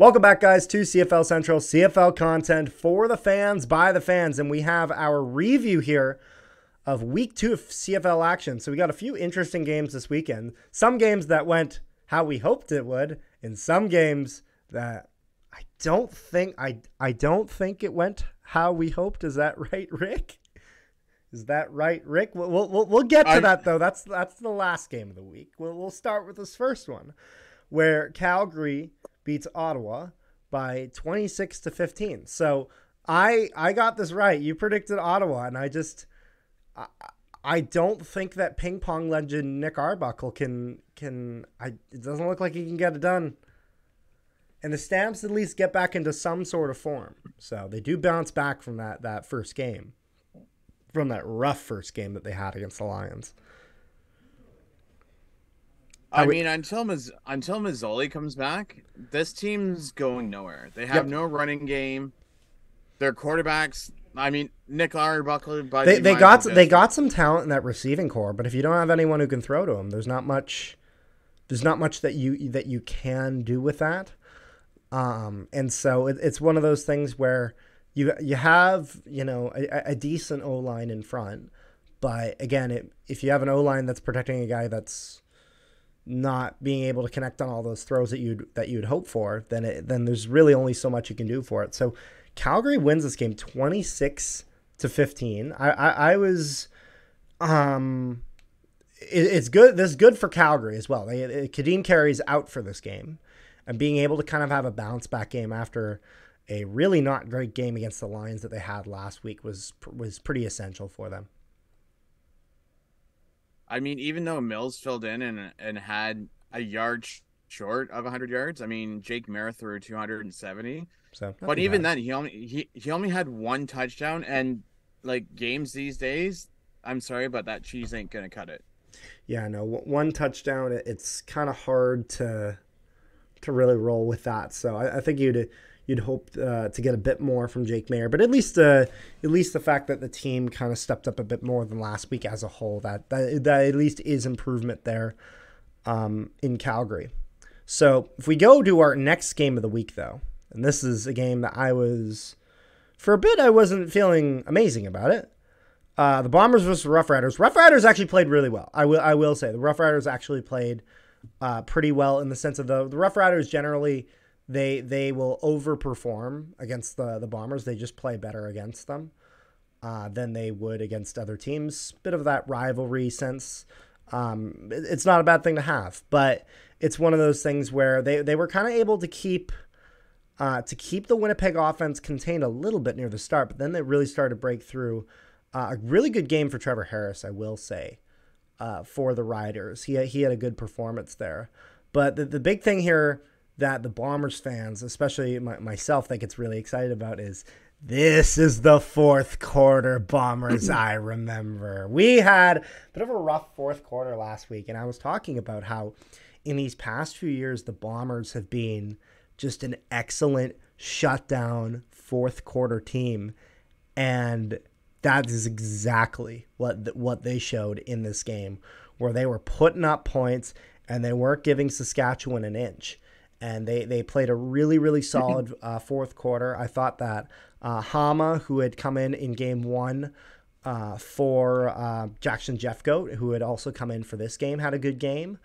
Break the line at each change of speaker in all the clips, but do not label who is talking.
Welcome back, guys, to CFL Central, CFL content for the fans, by the fans, and we have our review here of Week 2 of CFL action. So we got a few interesting games this weekend. Some games that went how we hoped it would, and some games that I don't think it went how we hoped. Is that right, Rick? Is that right, Rick? We'll get to that though. That's the last game of the week. We'll start with this first one, where Calgary beats Ottawa by 26-15. So I got this right. You predicted Ottawa, and I don't think that ping pong legend Nick Arbuckle can it doesn't look like he can get it done. And the Stamps at least get back into some sort of form. So they do bounce back from that first game, from that rough first game that they had against the Lions.
Until Mazzoli comes back, this team's going nowhere. They have no running game. Their quarterbacks, Nick Arbuckle.
They got some talent in that receiving core, but if you don't have anyone who can throw to them, there's not much that you can do with that. And so it's one of those things where you have a decent O-line in front, but again, if you have an O-line that's protecting a guy that's not being able to connect on all those throws that you'd hope for, then there's really only so much you can do for it. So Calgary wins this game 26-15. I was it's good. This is good for Calgary as well. Kadeem Carey's out for this game, and being able to kind of have a bounce back game after a really not great game against the Lions that they had last week was pretty essential for them.
Even though Mills filled in and had a yard short of 100 yards, Jake Mara threw 270.
So,
but even then, he only had one touchdown, and games these days, I'm sorry, but that cheese ain't gonna cut it.
Yeah, no, one touchdown, it's kind of hard to really roll with that. So I think you'd hope to get a bit more from Jake Maier, but at least the fact that the team kind of stepped up a bit more than last week as a whole, that at least is improvement there in Calgary. So if we go to our next game of the week, though, and this is a game that for a bit, I wasn't feeling amazing about it. The Bombers versus Rough Riders. Rough Riders actually played really well. I will say the Rough Riders actually played pretty well, in the sense of the Rough Riders generally, they will overperform against the Bombers. They just play better against them than they would against other teams. Bit of that rivalry sense. It's not a bad thing to have, but it's one of those things where they were kind of able to keep the Winnipeg offense contained a little bit near the start, but then they really started to break through. A really good game for Trevor Harris, I will say, for the Riders. He had a good performance there. But the big thing here that the Bombers fans, especially myself, think it's really excited about is this is the fourth quarter Bombers I remember. We had a bit of a rough fourth quarter last week, and I was talking about how in these past few years, the Bombers have been just an excellent shutdown fourth quarter team, and that is exactly what they showed in this game, where they were putting up points and they weren't giving Saskatchewan an inch. And they played a really, really solid fourth quarter. I thought that Hama, who had come in game one for Jackson Jeffcoat, who had also come in for this game, had a good game.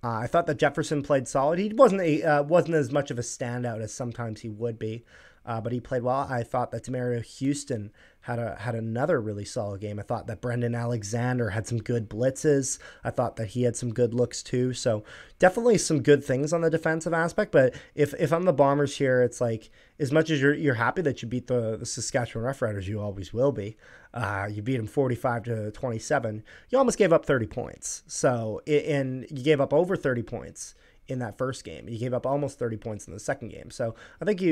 I thought that Jefferson played solid. He wasn't as much of a standout as sometimes he would be, but he played well. I thought that Demario Houston had another really solid game. I thought that Brendan Alexander had some good blitzes. I thought that he had some good looks too. So definitely some good things on the defensive aspect. But if I'm the Bombers here, it's like, as much as you're happy that you beat the Saskatchewan Roughriders, you always will be. You beat them 45-27. You almost gave up 30 points. So and you gave up over 30 points in that first game. You gave up almost 30 points in the second game. So I think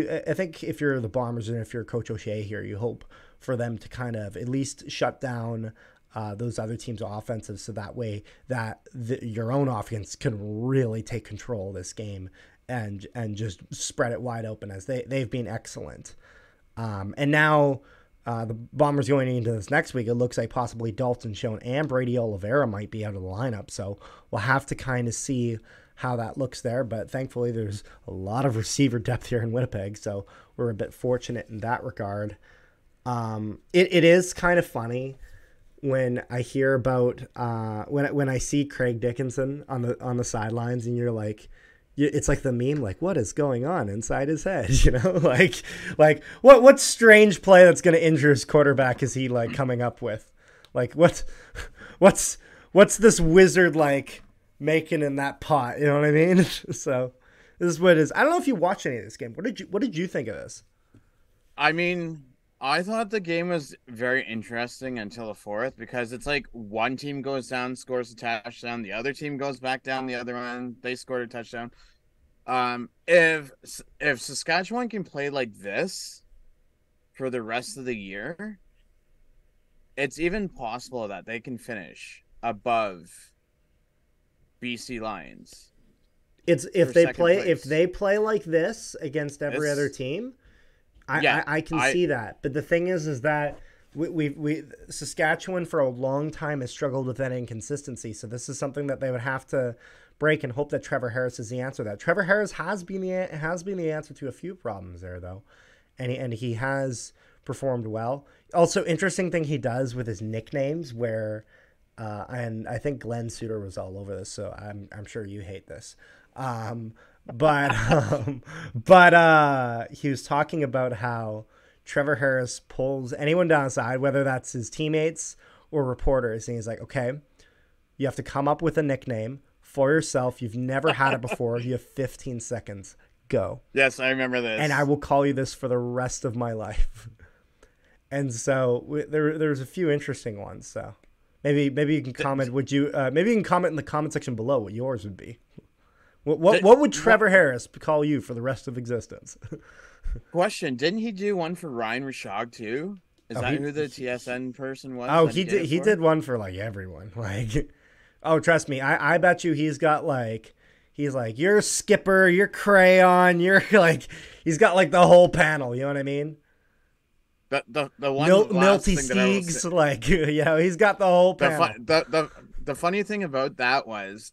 if you're the Bombers and if you're Coach O'Shea here, you hope for them to kind of at least shut down those other teams' offensive, so that way that your own offense can really take control of this game and just spread it wide open, as they've been excellent. And now the Bombers going into this next week, it looks like possibly Dalton Schoen and Brady Oliveira might be out of the lineup. So we'll have to kind of see how that looks there. But thankfully, there's a lot of receiver depth here in Winnipeg, so we're a bit fortunate in that regard. It is kind of funny when I hear about when I see Craig Dickinson on the sidelines, and you're like, it's like the meme, like, what is going on inside his head? You know, like what strange play that's going to injure his quarterback is he like coming up with? Like what's this wizard like making in that pot? You know what I mean? So this is what it is. I don't know if you watched any of this game. What did you think of this?
I mean, I thought the game was very interesting until the fourth, because it's like one team goes down, scores a touchdown, the other team goes back down, the other one, they scored a touchdown. If Saskatchewan can play like this for the rest of the year, it's even possible that they can finish above BC Lions.
It's if they play like this against every other team. I can see that, but the thing is that we Saskatchewan for a long time has struggled with that inconsistency. So this is something that they would have to break and hope that Trevor Harris is the answer to that. Trevor Harris has been the answer to a few problems there though, and he has performed well. Also, interesting thing he does with his nicknames, where and I think Glenn Suter was all over this, so I'm sure you hate this. But he was talking about how Trevor Harris pulls anyone down the side, whether that's his teammates or reporters, and he's like, okay, you have to come up with a nickname for yourself. You've never had it before. You have 15 seconds. Go.
Yes, I remember this.
And I will call you this for the rest of my life. And so there's a few interesting ones. So maybe you can comment. Maybe you can comment in the comment section below what yours would be. What would Trevor Harris call you for the rest of existence?
Question: didn't he do one for Ryan Rishaug too? Is that who the TSN person was?
Oh, he did one for like everyone. Like, oh, trust me, I bet you he's like you're Skipper, you're Crayon, you're like he's got like the whole panel. You know what I mean?
The one
Milty Steegs, like he's got the whole panel.
The funny thing about that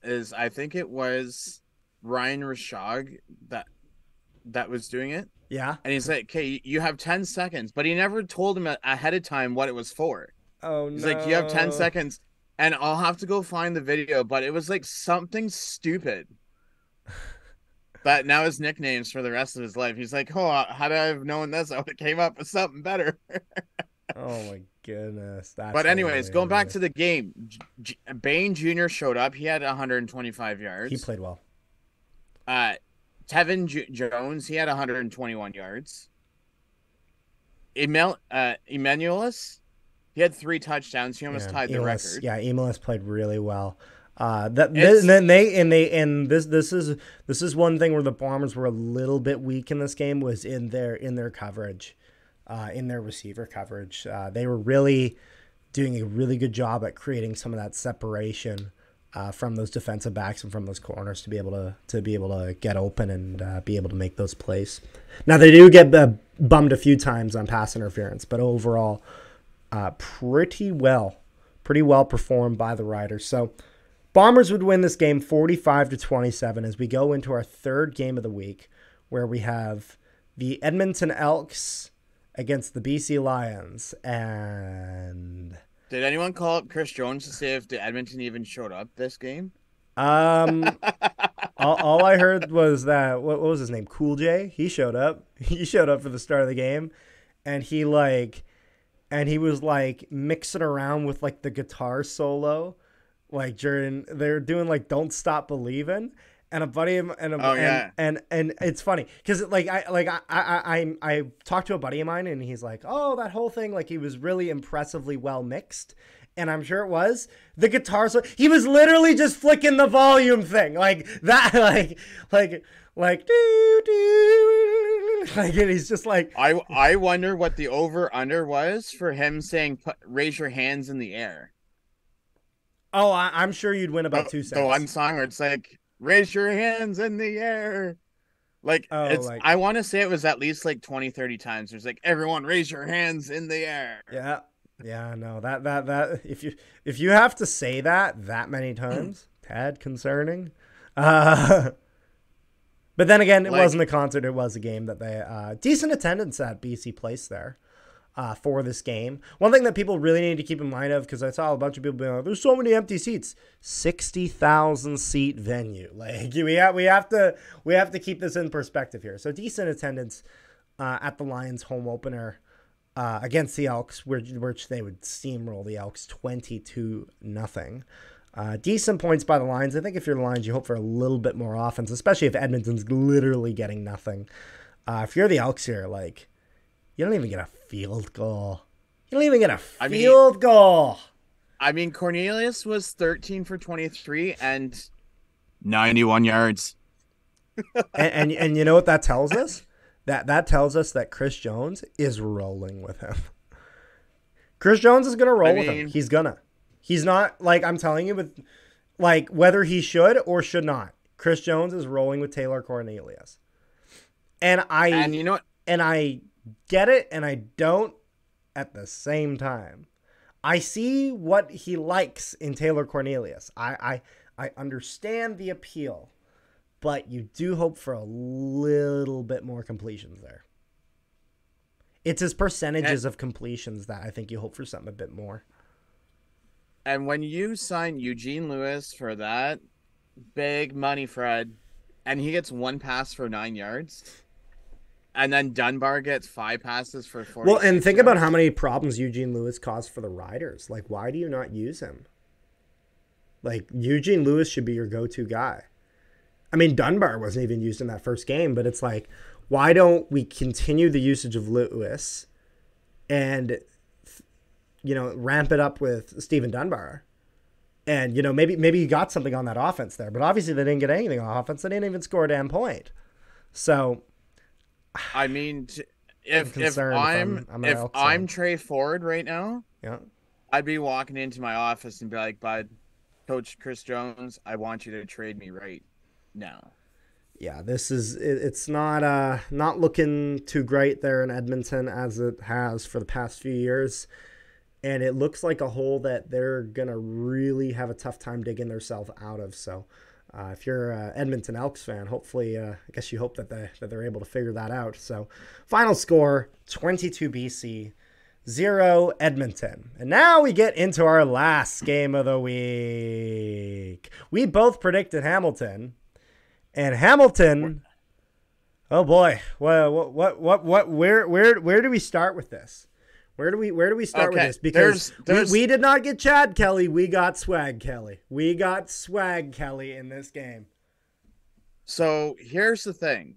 is I think it was Ryan Rishaug that was doing it.
Yeah.
And he's like, okay, you have 10 seconds, but he never told him ahead of time what it was for.
Oh,
he's like, you have 10 seconds, and I'll have to go find the video, but it was like something stupid. But now his nicknames for the rest of his life. He's like, oh, had I have known this, I would have came up with something better.
Oh my goodness.
But anyways, going back to the game, Bain Jr. showed up. He had 125 yards.
He played well.
Tevin Jones, he had 121 yards. Emmanuelis, he had 3 touchdowns. He almost tied the record.
Yeah, Emmanuelis played really well. This is one thing where the Bombers were a little bit weak in this game, was in their coverage, in their receiver coverage. They were really doing a really good job at creating some of that separation from those defensive backs and from those corners to be able to get open and be able to make those plays. Now they do get bummed a few times on pass interference, but overall, pretty well performed by the Riders. So Bombers would win this game 45-27 as we go into our third game of the week, where we have the Edmonton Elks against the BC Lions. And
did anyone call up Chris Jones to see if the Edmonton even showed up this game?
All I heard was that what was his name? Cool J. He showed up. He showed up for the start of the game, and he was like mixing around with like the guitar solo, like during they're doing like "Don't Stop Believin'," and a buddy and it's funny because I talked to a buddy of mine, and he's like, oh, that whole thing, like he was really impressively well mixed. And I'm sure it was the guitar. So he was literally just flicking the volume thing like that, like do, like, and he's just like,
I wonder what the over under was for him saying, raise your hands in the air.
Oh, I'm sure you'd win about 2 cents.
The one song where it's like, raise your hands in the air. Like, I want to say it was at least like 20, 30 times. There's like, everyone raise your hands in the air.
Yeah. Yeah, no, that if you have to say that many times, tad concerning. Uh, but then again, it
Like,
wasn't a concert. It was a game that they decent attendance at BC Place there. For this game. One thing that people really need to keep in mind of, because I saw a bunch of people being like, there's so many empty seats. 60,000 seat venue. Like we have to keep this in perspective here. So decent attendance at the Lions home opener against the Elks, which they would steamroll the Elks 22-0. Decent points by the Lions. I think if you're the Lions, you hope for a little bit more offense, especially if Edmonton's literally getting nothing. If you're the Elks here, like, you don't even get a field goal. You don't even get a field goal.
I mean, Cornelius was 13 for 23 and 91 yards.
and you know what that tells us? That tells us that Chris Jones is rolling with him. Chris Jones is going to roll with him. He's gonna. He's not, like, I'm telling you, with, like, whether he should or should not, Chris Jones is rolling with Taylor Cornelius. And
you know what?
And I get it, and I don't at the same time. I see what he likes in Taylor Cornelius. I understand the appeal, but you do hope for a little bit more completions there. It's his percentages of completions that I think you hope for something a bit more.
And when you sign Eugene Lewis for that big money, Fred, and he gets one pass for 9 yards, and then Dunbar gets 5 passes for 40.
Well, and think about how many problems Eugene Lewis caused for the Riders. Like, why do you not use him? Like, Eugene Lewis should be your go-to guy. I mean, Dunbar wasn't even used in that first game, but it's like, why don't we continue the usage of Lewis and, you know, ramp it up with Steven Dunbar? And, you know, maybe you got something on that offense there. But obviously they didn't get anything on offense. They didn't even score a damn point. So,
I mean, if I'm Trey Ford right now,
yeah,
I'd be walking into my office and be like, "Bud, Coach Chris Jones, I want you to trade me right now."
Yeah, it's not looking too great there in Edmonton as it has for the past few years. And it looks like a hole that they're going to really have a tough time digging themselves out of. So if you're an Edmonton Elks fan, hopefully, I guess you hope that they're able to figure that out. So final score, 22 BC, 0 Edmonton. And now we get into our last game of the week. We both predicted Hamilton. And Hamilton, oh boy, where do we start with this? Where do we start with this? Because we did not get Chad Kelly. We got Swag Kelly. We got Swag Kelly in this game.
So here's the thing.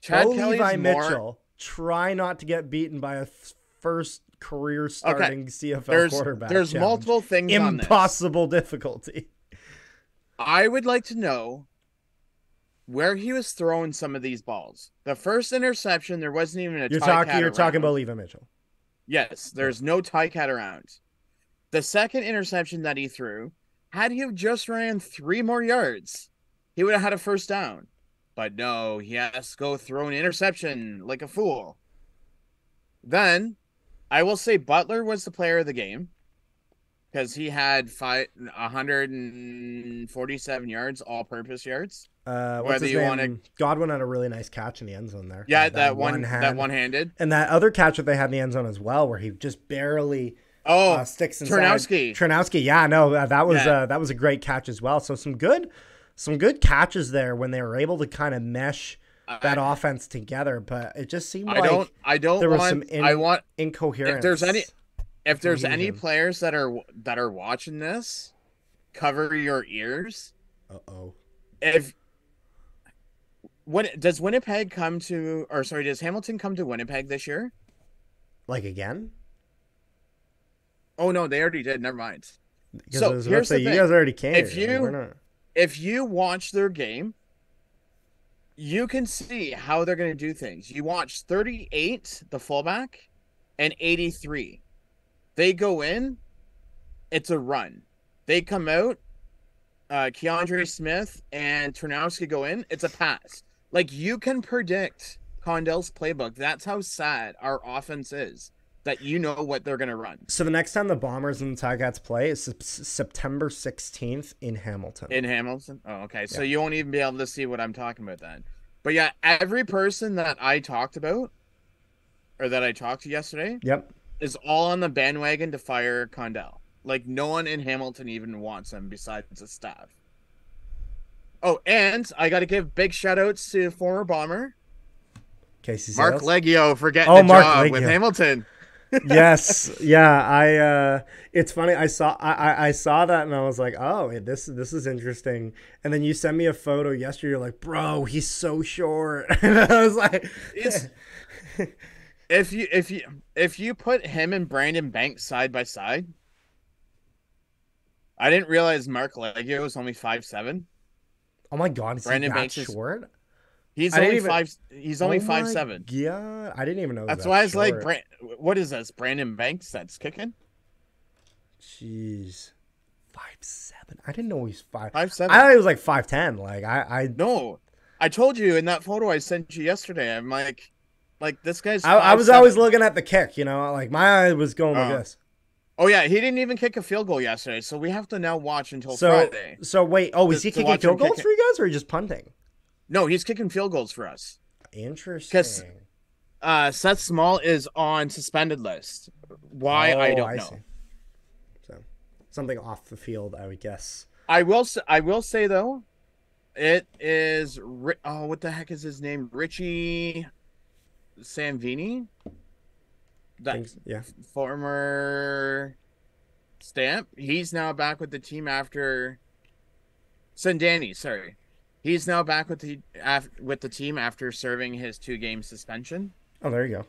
Chad Kelly
Levi Mitchell, try not to get beaten by a first career starting CFL quarterback.
There's multiple things on this.
Impossible difficulty.
I would like to know where he was throwing some of these balls. The first interception, there wasn't even a
You're talking about Levi Mitchell.
Yes, there's no tie cat around. The second interception that he threw, had he just ran 3 more yards, he would have had a first down. But no, he has to go throw an interception like a fool. Then, I will say Butler was the player of the game because he had 147 yards, all-purpose yards.
What's his name? Godwin had a really nice catch in the end zone there.
Yeah, that one-handed.
And that other catch that they had in the end zone as well, where he just barely sticks inside. Turnowski, yeah, no, that was a great catch as well. So some good catches there when they were able to kind of mesh that offense together. But it just seemed there was some incoherence.
If there's any players that are watching this, cover your ears. Does Hamilton come to Winnipeg this year?
Like again?
Oh no, they already did. Never mind.
So here's the thing. You guys already came.
If you watch their game, you can see how they're going to do things. You watch 38, the fullback, and 83. They go in, it's a run. They come out, Keandre Smith and Turnowski go in, it's a pass. Like, you can predict Condell's playbook. That's how sad our offense is. that you know what they're gonna run.
So the next time the Bombers and the Ticats play is September 16th in Hamilton.
In Hamilton? Oh, okay. So
Yeah.
you won't even be able to see what I'm talking about then. But yeah, every person that I talked about or that I talked to yesterday
Yep.
is all on the bandwagon to fire Condell. Like no one in Hamilton even wants him besides the staff. Oh, and I got to give big shout outs to former Bomber
Casey
Mark
Sales.
Leggio for getting a
Mark
job
Leggio.
with Hamilton.
Yes. Yeah. It's funny. I saw that and I was like, oh, this is interesting. And then you sent me a photo yesterday. You're like, bro, he's so short. And I was like,
It's if you put him and Brandon Banks side by side, I didn't realize Mark Leggio was only 5'7".
oh my God, is
Brandon
he that
Banks is
short?
he's
I didn't
only
even-
five. He's only
Oh my
5'7".
Yeah, I didn't even know.
That's
that
why I was
short.
like, what is this? Brandon Banks that's kicking?
Jeez, 5'7". I didn't know he's 5'7".
5'7".
I thought he was like 5'10". Like I
No, I told you in that photo I sent you yesterday. I'm like this guy's.
I was always
5'7".
looking at the kick. Like my eye was going like this.
Oh yeah, he didn't even kick a field goal yesterday, so we have to now watch until Friday.
So wait, is he kicking
watch him
field goals
kick it.
for you guys or just punting?
No, he's kicking field goals for us.
Interesting.
Seth Small is on suspended list. Why I don't know.
See. So something off the field, I would guess.
I will say though, it is what the heck is his name? Richie Sanvini.
Yeah.
Former Stamp. He's now back with the team after Sandani, sorry. He's now back with the team after serving his 2-game suspension.
Oh, there you go.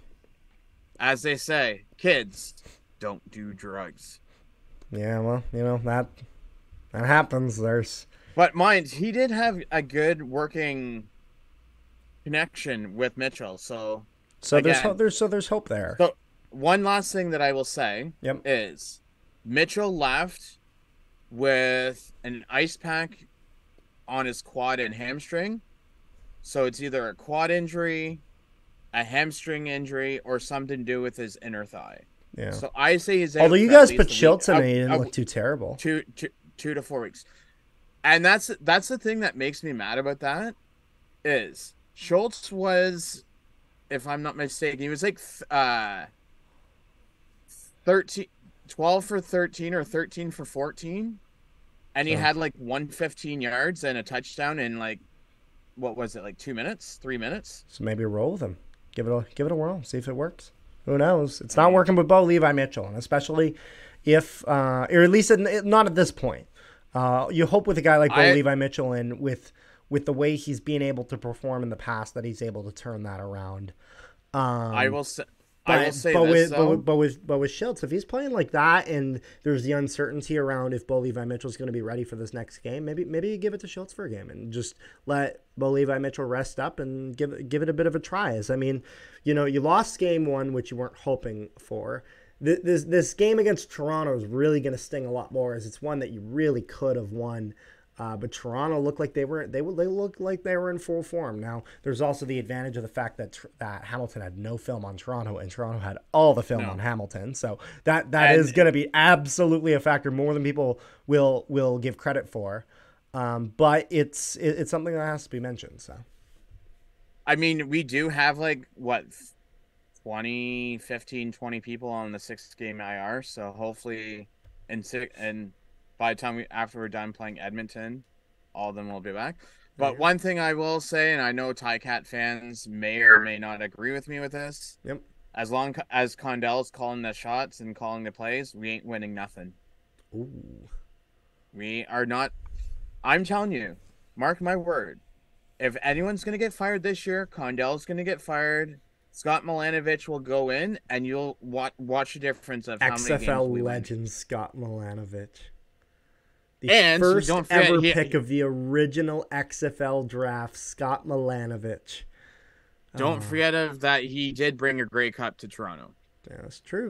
As they say, kids, don't do drugs.
Yeah, well, that happens.
But mind, he did have a good working connection with Mitchell, so again,
there's hope there.
So one last thing that I will say is Mitchell left with an ice pack on his quad and hamstring. So it's either a quad injury, a hamstring injury, or something to do with his inner thigh.
Yeah.
So I say he's
although you guys put Schultz in, he didn't look too terrible.
2 to 4 weeks. And that's the thing that makes me mad about that is Schultz was, if I'm not mistaken, he was like 12 for 13 or 13 for 14. And he had like 115 yards and a touchdown in like, what was it, like 2 minutes, 3 minutes?
So maybe roll with him. Give it a whirl. See if it works. Who knows? It's not working with Bo Levi Mitchell, and especially if, or at least not at this point. You hope with a guy like Bo Levi Mitchell and with the way he's been able to perform in the past that he's able to turn that around.
I will say this,
but with Schultz, if he's playing like that, and there's the uncertainty around if Bo Levi Mitchell's going to be ready for this next game, maybe you give it to Schultz for a game and just let Bo Levi Mitchell rest up and give it a bit of a try. I mean, you lost game 1, which you weren't hoping for. This game against Toronto is really going to sting a lot more, as it's one that you really could have won. But Toronto looked like they looked like they were in full form. Now, there's also the advantage of the fact that Hamilton had no film on Toronto, and Toronto had all the film on Hamilton. So that is going to be absolutely a factor, more than people will give credit for. But it's something that has to be mentioned. So,
I mean, we do have like what 20 people on the 6-game IR. So hopefully, and by the time after we're done playing Edmonton, all of them will be back. But one thing I will say, and I know Ticat fans may or may not agree with me with this.
Yep.
As long as Condell's calling the shots and calling the plays, we ain't winning nothing.
Ooh.
We are not. I'm telling you, mark my word. If anyone's going to get fired this year, Condell's going to get fired. Scott Milanovic will go in, and you'll watch the difference of how many games we
legend
win.
Scott Milanovic. The
And
first
don't forget,
ever pick of the original XFL draft, Scott Milanovic.
Don't forget of that he did bring a Grey Cup to Toronto.
Yeah,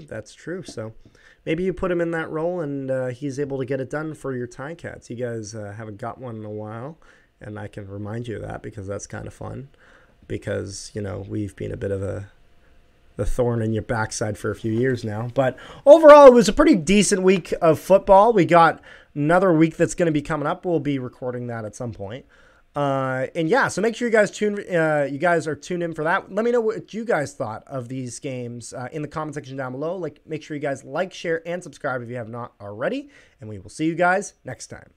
that's true. So maybe you put him in that role, and he's able to get it done for your Ticats. You guys haven't got one in a while, and I can remind you of that because that's kind of fun. Because we've been a bit of the thorn in your backside for a few years now. But overall, it was a pretty decent week of football. We got another week that's going to be coming up. We'll be recording that at some point. And yeah, so make sure you guys are tuned in for that. Let me know what you guys thought of these games in the comment section down below. Make sure you guys like, share, and subscribe if you have not already. And we will see you guys next time.